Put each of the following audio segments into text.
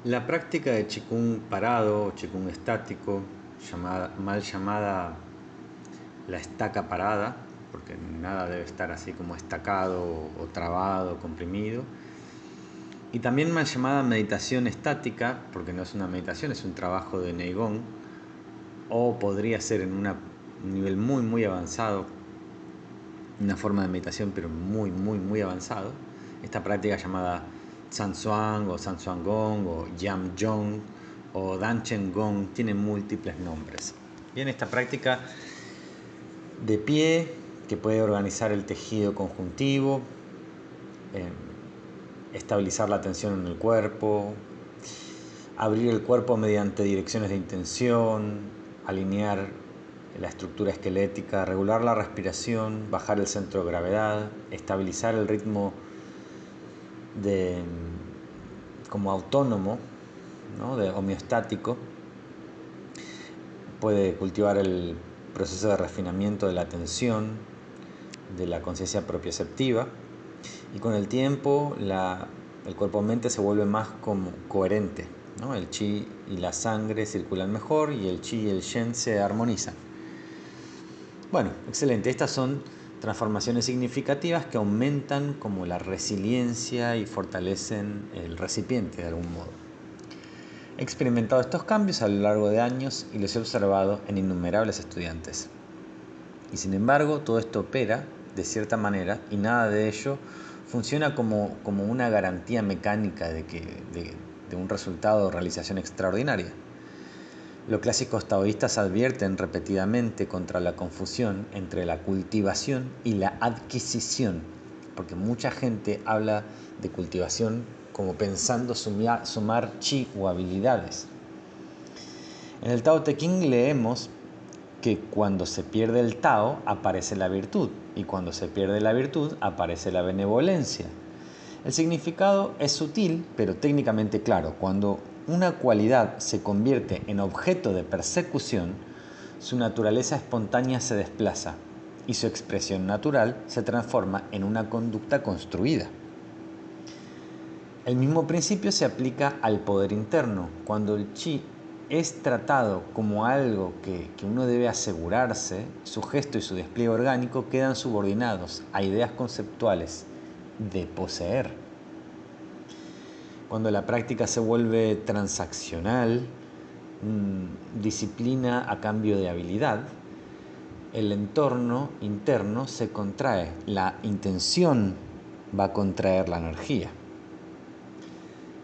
La práctica de Qigong parado o Qigong estático, mal llamada la estaca parada, porque nada debe estar así como estacado o trabado, comprimido, y también mal llamada meditación estática, porque no es una meditación, es un trabajo de Neigong, o podría ser en un nivel muy avanzado, una forma de meditación pero muy avanzado. Esta práctica llamada Sansuang o Sansuangong o Yamjong o Danchen Gong tiene múltiples nombres. Bien, esta práctica de pie que puede organizar el tejido conjuntivo, estabilizar la tensión en el cuerpo, abrir el cuerpo mediante direcciones de intención, alinear la estructura esquelética, regular la respiración, bajar el centro de gravedad, estabilizar el ritmo como autónomo, ¿no? De homeostático. Puede cultivar el proceso de refinamiento de la atención, de la conciencia propioceptiva, y con el tiempo el cuerpo-mente se vuelve más como coherente, ¿no? El chi y la sangre circulan mejor y el chi y el shen se armonizan. Bueno, excelente. Estas son transformaciones significativas que aumentan como la resiliencia y fortalecen el recipiente de algún modo. He experimentado estos cambios a lo largo de años y los he observado en innumerables estudiantes. Y sin embargo, todo esto opera de cierta manera y nada de ello funciona como una garantía mecánica de un resultado o realización extraordinaria. Los clásicos taoístas advierten repetidamente contra la confusión entre la cultivación y la adquisición, porque mucha gente habla de cultivación como pensando sumar chi o habilidades. En el Tao Te Ching leemos que cuando se pierde el Tao aparece la virtud y cuando se pierde la virtud aparece la benevolencia. El significado es sutil pero técnicamente claro. Cuando una cualidad se convierte en objeto de persecución, su naturaleza espontánea se desplaza y su expresión natural se transforma en una conducta construida. El mismo principio se aplica al poder interno. Cuando el chi es tratado como algo que uno debe asegurarse, su gesto y su despliegue orgánico quedan subordinados a ideas conceptuales de poseer. Cuando la práctica se vuelve transaccional, disciplina a cambio de habilidad, el entorno interno se contrae, la intención va a contraer la energía.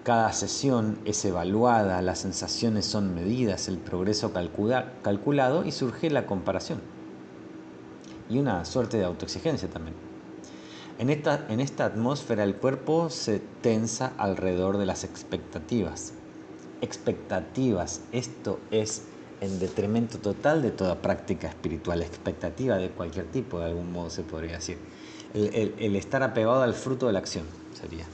Cada sesión es evaluada, las sensaciones son medidas, el progreso calculado y surge la comparación. Y una suerte de autoexigencia también. En esta atmósfera el cuerpo se tensa alrededor de las expectativas. Expectativas, esto es en detrimento total de toda práctica espiritual, expectativa de cualquier tipo, de algún modo se podría decir. El estar apegado al fruto de la acción sería,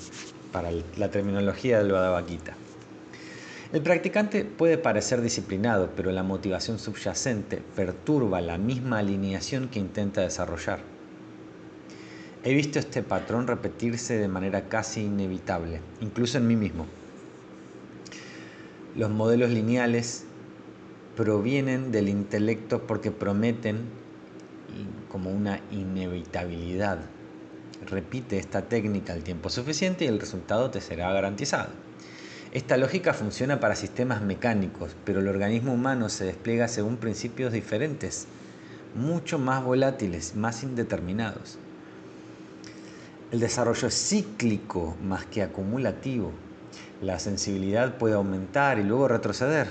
para la terminología del Bhagavad Gita. El practicante puede parecer disciplinado, pero la motivación subyacente perturba la misma alineación que intenta desarrollar. He visto este patrón repetirse de manera casi inevitable, incluso en mí mismo. Los modelos lineales provienen del intelecto porque prometen como una inevitabilidad. Repite esta técnica el tiempo suficiente y el resultado te será garantizado. Esta lógica funciona para sistemas mecánicos, pero el organismo humano se despliega según principios diferentes, mucho más volátiles, más indeterminados. El desarrollo es cíclico más que acumulativo. La sensibilidad puede aumentar y luego retroceder.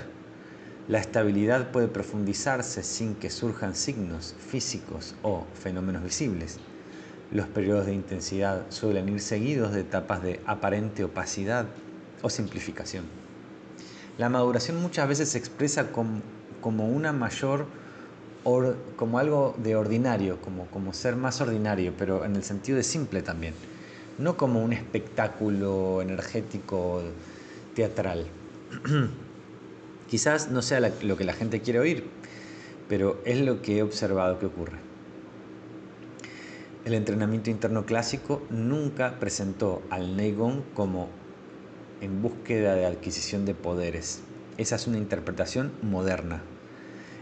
La estabilidad puede profundizarse sin que surjan signos físicos o fenómenos visibles. Los periodos de intensidad suelen ir seguidos de etapas de aparente opacidad o simplificación. La maduración muchas veces se expresa como una mayor, como algo de ordinario, como ser más ordinario, pero en el sentido de simple también, no como un espectáculo energético teatral. Quizás no sea lo que la gente quiere oír, pero es lo que he observado que ocurre. El entrenamiento interno clásico nunca presentó al Neigong como en búsqueda de adquisición de poderes. Esa es una interpretación moderna.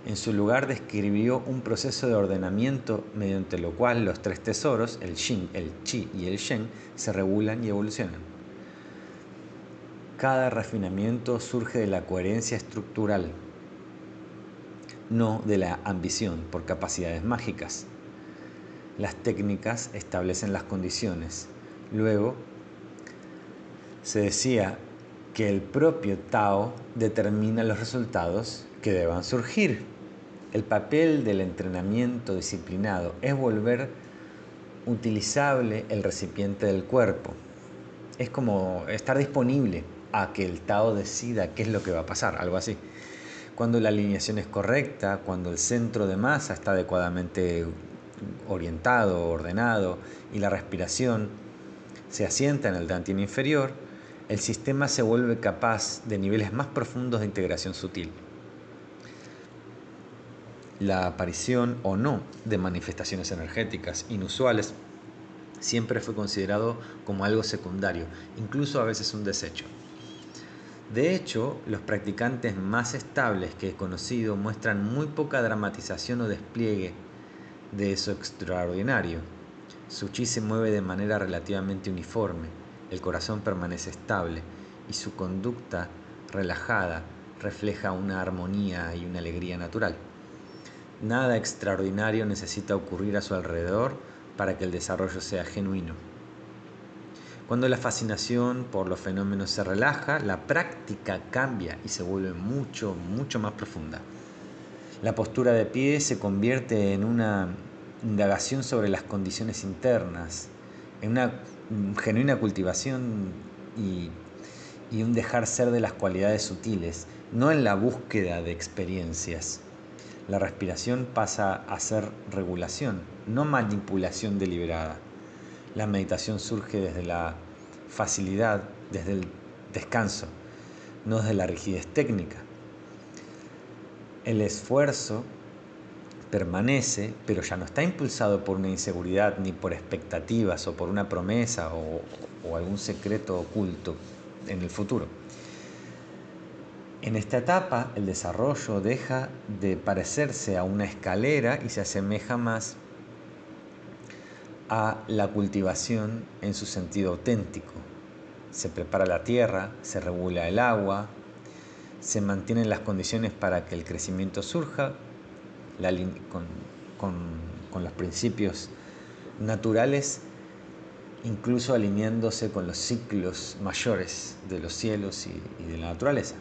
En su lugar describió un proceso de ordenamiento mediante lo cual los tres tesoros, el Yin, el Qi y el Shen, se regulan y evolucionan. Cada refinamiento surge de la coherencia estructural, no de la ambición por capacidades mágicas. Las técnicas establecen las condiciones. Luego, se decía que el propio Tao determina los resultados que deban surgir. El papel del entrenamiento disciplinado es volver utilizable el recipiente del cuerpo. Es como estar disponible a que el Tao decida qué es lo que va a pasar, algo así. Cuando la alineación es correcta, cuando el centro de masa está adecuadamente orientado, ordenado y la respiración se asienta en el dantian inferior, el sistema se vuelve capaz de niveles más profundos de integración sutil. La aparición o no de manifestaciones energéticas inusuales siempre fue considerado como algo secundario, incluso a veces un desecho. De hecho, los practicantes más estables que he conocido muestran muy poca dramatización o despliegue de eso extraordinario. Su chi se mueve de manera relativamente uniforme, el corazón permanece estable y su conducta relajada refleja una armonía y una alegría natural. Nada extraordinario necesita ocurrir a su alrededor para que el desarrollo sea genuino. Cuando la fascinación por los fenómenos se relaja, la práctica cambia y se vuelve mucho más profunda. La postura de pie se convierte en una indagación sobre las condiciones internas, en una genuina cultivación y un dejar ser de las cualidades sutiles, no en la búsqueda de experiencias. La respiración pasa a ser regulación, no manipulación deliberada. La meditación surge desde la facilidad, desde el descanso, no desde la rigidez técnica. El esfuerzo permanece, pero ya no está impulsado por una inseguridad, ni por expectativas, o por una promesa, o algún secreto oculto en el futuro. En esta etapa, el desarrollo deja de parecerse a una escalera y se asemeja más a la cultivación en su sentido auténtico. Se prepara la tierra, se regula el agua, se mantienen las condiciones para que el crecimiento surja con los principios naturales, incluso alineándose con los ciclos mayores de los cielos y de la naturaleza.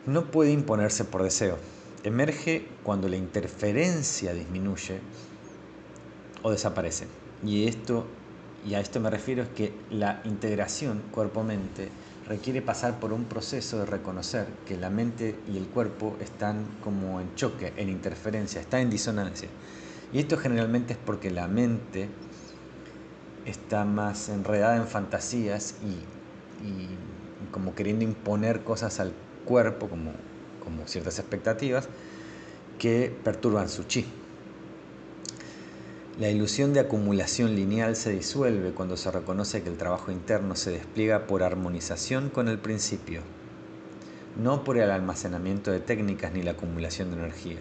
No puede imponerse por deseo. Emerge cuando la interferencia disminuye o desaparece. Y a esto me refiero es que la integración cuerpo-mente requiere pasar por un proceso de reconocer que la mente y el cuerpo están como en choque, en interferencia, están en disonancia. Y esto generalmente es porque la mente está más enredada en fantasías y como queriendo imponer cosas al cuerpo, como ciertas expectativas que perturban su chi. La ilusión de acumulación lineal se disuelve cuando se reconoce que el trabajo interno se despliega por armonización con el principio, no por el almacenamiento de técnicas ni la acumulación de energía.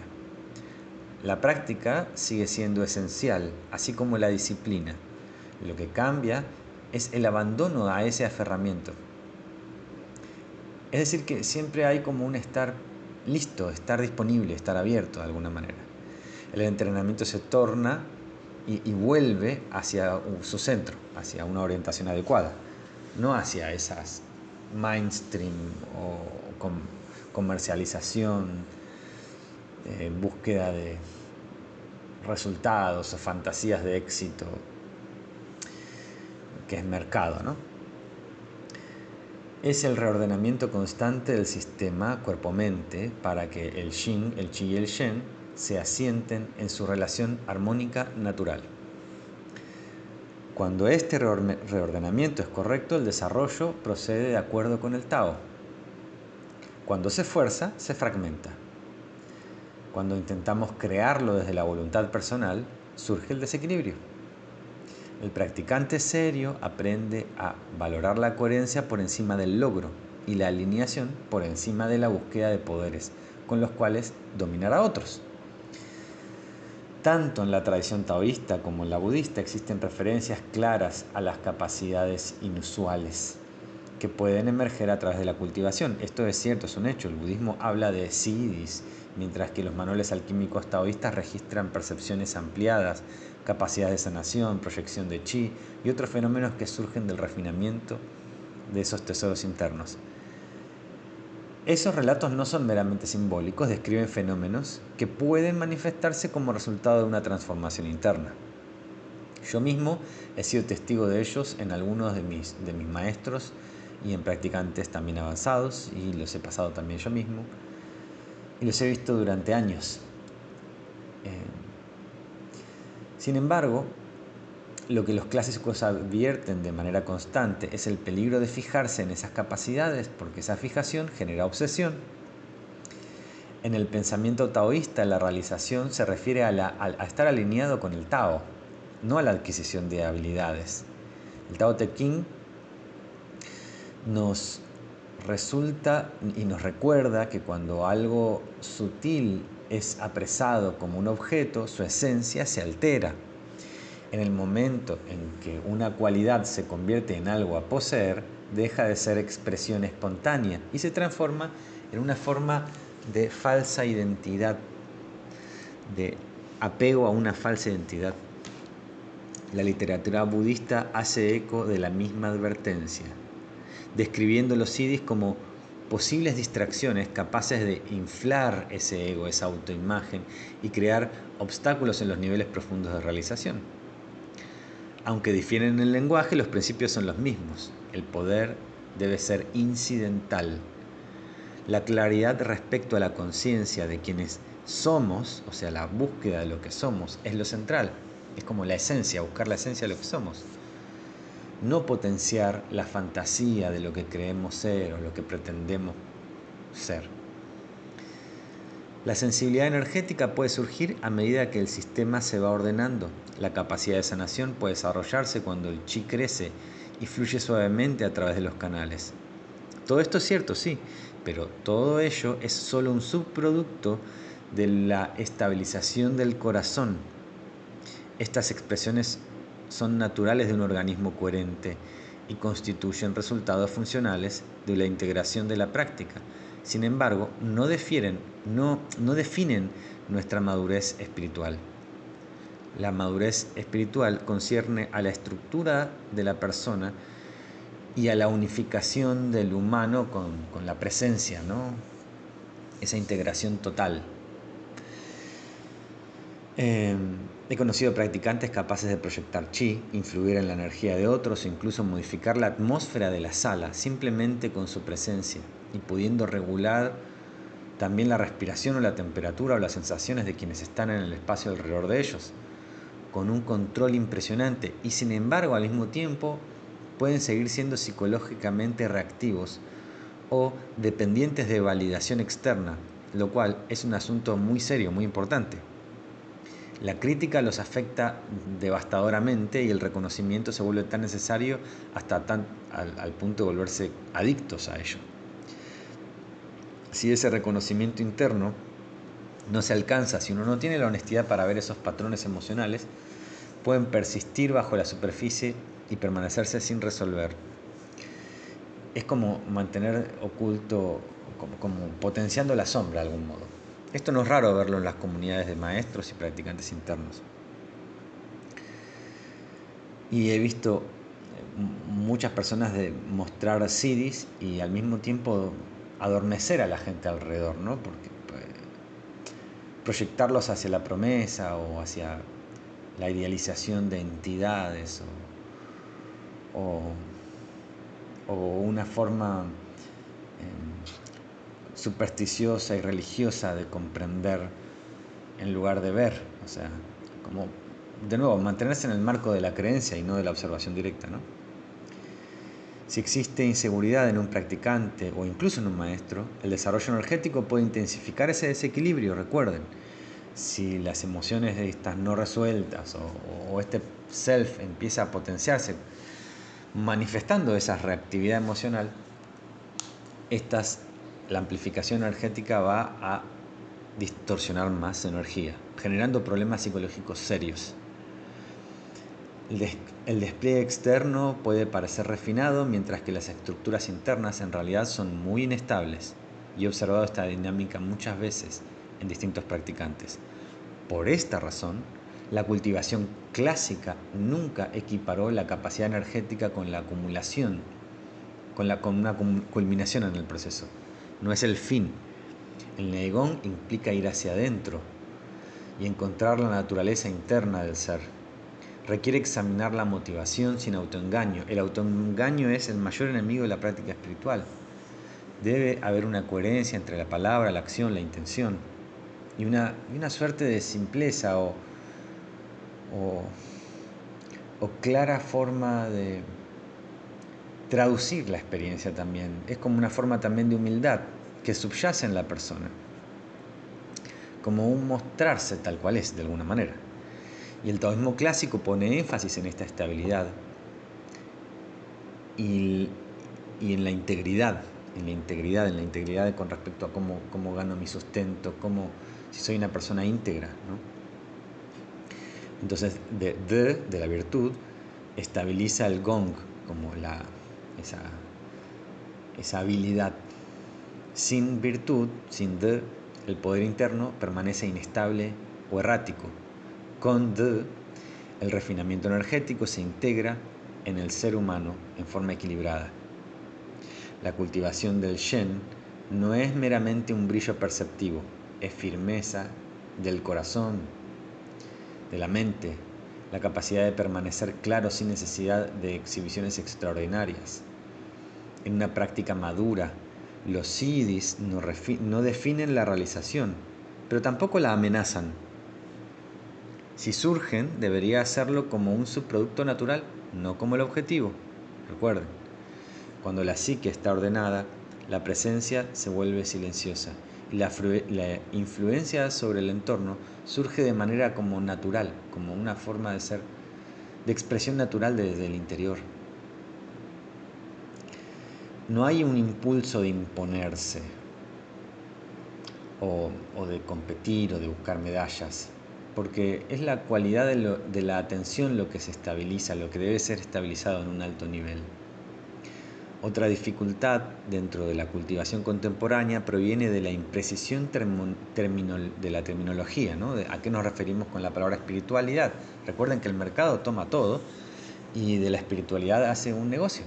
La práctica sigue siendo esencial, así como la disciplina. Lo que cambia es el abandono a ese aferramiento. Es decir, que siempre hay como un estar listo, estar disponible, estar abierto de alguna manera. El entrenamiento se torna y vuelve hacia su centro, hacia una orientación adecuada, no hacia esas mainstream o comercialización, búsqueda de resultados o fantasías de éxito, que es mercado, ¿no? Es el reordenamiento constante del sistema cuerpo-mente para que el Yin, el Qi y el Shen se asienten en su relación armónica natural. Cuando este reordenamiento es correcto, el desarrollo procede de acuerdo con el Tao. Cuando se fuerza, se fragmenta. Cuando intentamos crearlo desde la voluntad personal, surge el desequilibrio. El practicante serio aprende a valorar la coherencia por encima del logro y la alineación por encima de la búsqueda de poderes con los cuales dominar a otros. Tanto en la tradición taoísta como en la budista existen referencias claras a las capacidades inusuales que pueden emerger a través de la cultivación. Esto es cierto, es un hecho. El budismo habla de siddhis, mientras que los manuales alquímicos taoístas registran percepciones ampliadas, capacidades de sanación, proyección de chi y otros fenómenos que surgen del refinamiento de esos tesoros internos. Esos relatos no son meramente simbólicos, describen fenómenos que pueden manifestarse como resultado de una transformación interna. Yo mismo he sido testigo de ellos en algunos de mis maestros y en practicantes también avanzados, y los he pasado también yo mismo, y los he visto durante años. Sin embargo, lo que los clásicos advierten de manera constante es el peligro de fijarse en esas capacidades, porque esa fijación genera obsesión. En el pensamiento taoísta, la realización se refiere a estar alineado con el Tao, no a la adquisición de habilidades. El Tao Te Ching nos resulta y nos recuerda que cuando algo sutil es apresado como un objeto, su esencia se altera. En el momento en que una cualidad se convierte en algo a poseer, deja de ser expresión espontánea y se transforma en una forma de falsa identidad, de apego a una falsa identidad. La literatura budista hace eco de la misma advertencia, describiendo los siddhis como posibles distracciones capaces de inflar ese ego, esa autoimagen, y crear obstáculos en los niveles profundos de realización. Aunque difieren en el lenguaje, los principios son los mismos. El poder debe ser incidental. La claridad respecto a la conciencia de quienes somos, o sea, la búsqueda de lo que somos, es lo central. Es como la esencia, buscar la esencia de lo que somos. No potenciar la fantasía de lo que creemos ser o lo que pretendemos ser. La sensibilidad energética puede surgir a medida que el sistema se va ordenando. La capacidad de sanación puede desarrollarse cuando el chi crece y fluye suavemente a través de los canales. Todo esto es cierto, sí, pero todo ello es solo un subproducto de la estabilización del corazón. Estas expresiones son naturales de un organismo coherente y constituyen resultados funcionales de la integración de la práctica. Sin embargo, no definen nuestra madurez espiritual. La madurez espiritual concierne a la estructura de la persona y a la unificación del humano con la presencia, ¿no? Esa integración total. He conocido practicantes capaces de proyectar chi, influir en la energía de otros e incluso modificar la atmósfera de la sala simplemente con su presencia y pudiendo regular también la respiración o la temperatura o las sensaciones de quienes están en el espacio alrededor de ellos, con un control impresionante, y sin embargo al mismo tiempo pueden seguir siendo psicológicamente reactivos o dependientes de validación externa, lo cual es un asunto muy serio, muy importante. La crítica los afecta devastadoramente y el reconocimiento se vuelve tan necesario hasta al punto de volverse adictos a ello. Si ese reconocimiento interno no se alcanza, si uno no tiene la honestidad para ver esos patrones emocionales, pueden persistir bajo la superficie y permanecerse sin resolver. Es como mantener oculto, como potenciando la sombra de algún modo. Esto no es raro verlo en las comunidades de maestros y practicantes internos. Y he visto muchas personas mostrar siddhis y al mismo tiempo adormecer a la gente alrededor, ¿no? Porque proyectarlos hacia la promesa o hacia la idealización de entidades o una forma supersticiosa y religiosa de comprender en lugar de ver, o sea, como de nuevo mantenerse en el marco de la creencia y no de la observación directa, ¿no? Si existe inseguridad en un practicante o incluso en un maestro, el desarrollo energético puede intensificar ese desequilibrio. Recuerden, si las emociones estas no resueltas o este self empieza a potenciarse, manifestando esa reactividad emocional, la amplificación energética va a distorsionar más energía, generando problemas psicológicos serios. El despliegue externo puede parecer refinado, mientras que las estructuras internas en realidad son muy inestables. Y he observado esta dinámica muchas veces en distintos practicantes. Por esta razón, la cultivación clásica nunca equiparó la capacidad energética con la acumulación, con una culminación en el proceso. No es el fin. El Neigong implica ir hacia adentro y encontrar la naturaleza interna del ser. Requiere examinar la motivación sin autoengaño. El autoengaño es el mayor enemigo de la práctica espiritual. Debe haber una coherencia entre la palabra, la acción, la intención y una suerte de simpleza o clara forma de traducir la experiencia también. Es como una forma también de humildad que subyace en la persona, como un mostrarse tal cual es, de alguna manera. Y el taoísmo clásico pone énfasis en esta estabilidad y en la integridad, con respecto a cómo gano mi sustento, si soy una persona íntegra, ¿no? Entonces, de la virtud, estabiliza el gong como esa habilidad. Sin virtud, sin de, el poder interno permanece inestable o errático. Con de, el refinamiento energético se integra en el ser humano en forma equilibrada. La cultivación del Shen no es meramente un brillo perceptivo, es firmeza del corazón, de la mente, la capacidad de permanecer claro sin necesidad de exhibiciones extraordinarias. En una práctica madura, los siddhis no definen la realización, pero tampoco la amenazan. Si surgen, debería hacerlo como un subproducto natural, no como el objetivo. Recuerden, cuando la psique está ordenada, la presencia se vuelve silenciosa y la influencia sobre el entorno surge de manera como natural, como una forma de ser, de expresión natural desde el interior. No hay un impulso de imponerse o de competir o de buscar medallas, porque es la cualidad de la atención lo que se estabiliza, lo que debe ser estabilizado en un alto nivel. Otra dificultad dentro de la cultivación contemporánea proviene de la imprecisión de la terminología, ¿no? ¿A qué nos referimos con la palabra espiritualidad? Recuerden que el mercado toma todo y de la espiritualidad hace un negocio.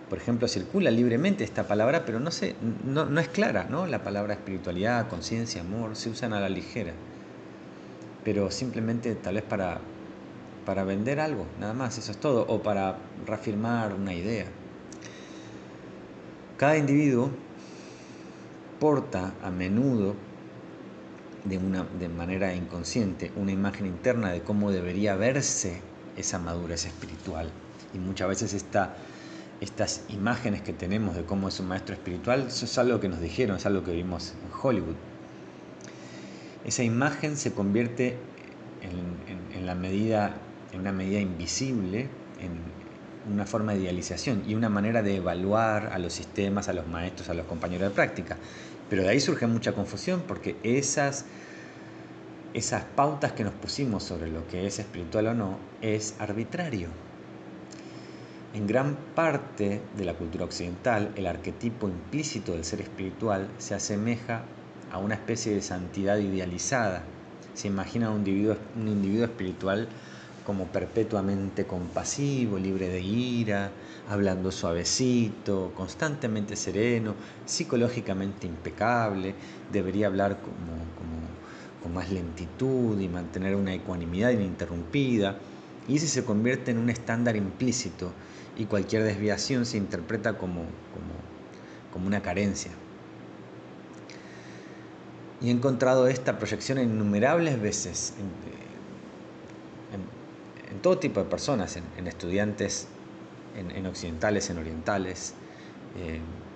Por ejemplo, circula libremente esta palabra, pero no es clara, ¿no? La palabra espiritualidad, conciencia, amor, se usan a la ligera, pero simplemente tal vez para vender algo, nada más, eso es todo, o para reafirmar una idea. Cada individuo porta a menudo, de manera inconsciente, una imagen interna de cómo debería verse esa madurez espiritual. Y muchas veces estas imágenes que tenemos de cómo es un maestro espiritual, eso es algo que nos dijeron, es algo que vimos en Hollywood. Esa imagen se convierte en una medida invisible, en una forma de idealización y una manera de evaluar a los sistemas, a los maestros, a los compañeros de práctica. Pero de ahí surge mucha confusión porque esas pautas que nos pusimos sobre lo que es espiritual o no es arbitrario. En gran parte de la cultura occidental, el arquetipo implícito del ser espiritual se asemeja a una especie de santidad idealizada. Se imagina un individuo espiritual como perpetuamente compasivo, libre de ira, hablando suavecito, constantemente sereno, psicológicamente impecable, debería hablar con más lentitud y mantener una ecuanimidad ininterrumpida, y ese se convierte en un estándar implícito y cualquier desviación se interpreta como una carencia. Y he encontrado esta proyección innumerables veces en todo tipo de personas, en estudiantes, en occidentales, en orientales.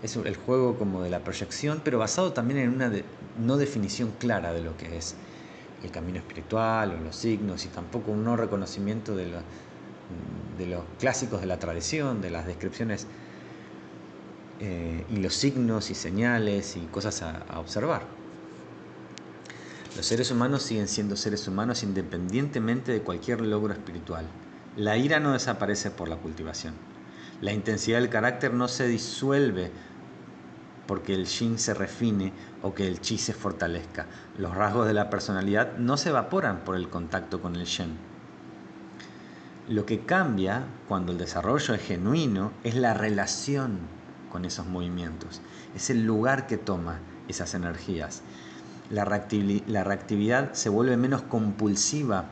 Es el juego como de la proyección, pero basado también en una no definición clara de lo que es el camino espiritual o los signos, y tampoco un no reconocimiento de los clásicos de la tradición, de las descripciones y los signos y señales y cosas a observar. Los seres humanos siguen siendo seres humanos independientemente de cualquier logro espiritual. La ira no desaparece por la cultivación. La intensidad del carácter no se disuelve porque el yin se refine o que el chi se fortalezca. Los rasgos de la personalidad no se evaporan por el contacto con el shen. Lo que cambia cuando el desarrollo es genuino es la relación con esos movimientos, es el lugar que toma esas energías. La reactividad se vuelve menos compulsiva,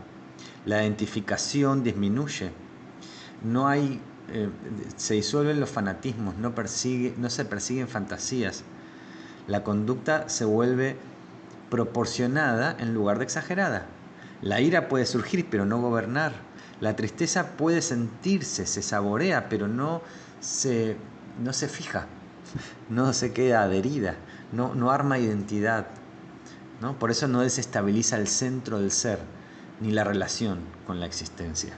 la identificación disminuye, se disuelven los fanatismos, no se persiguen fantasías. La conducta se vuelve proporcionada en lugar de exagerada. La ira puede surgir, pero no gobernar. La tristeza puede sentirse, se saborea, pero no se fija, no se queda adherida, no arma identidad, ¿no? Por eso no desestabiliza el centro del ser, ni la relación con la existencia.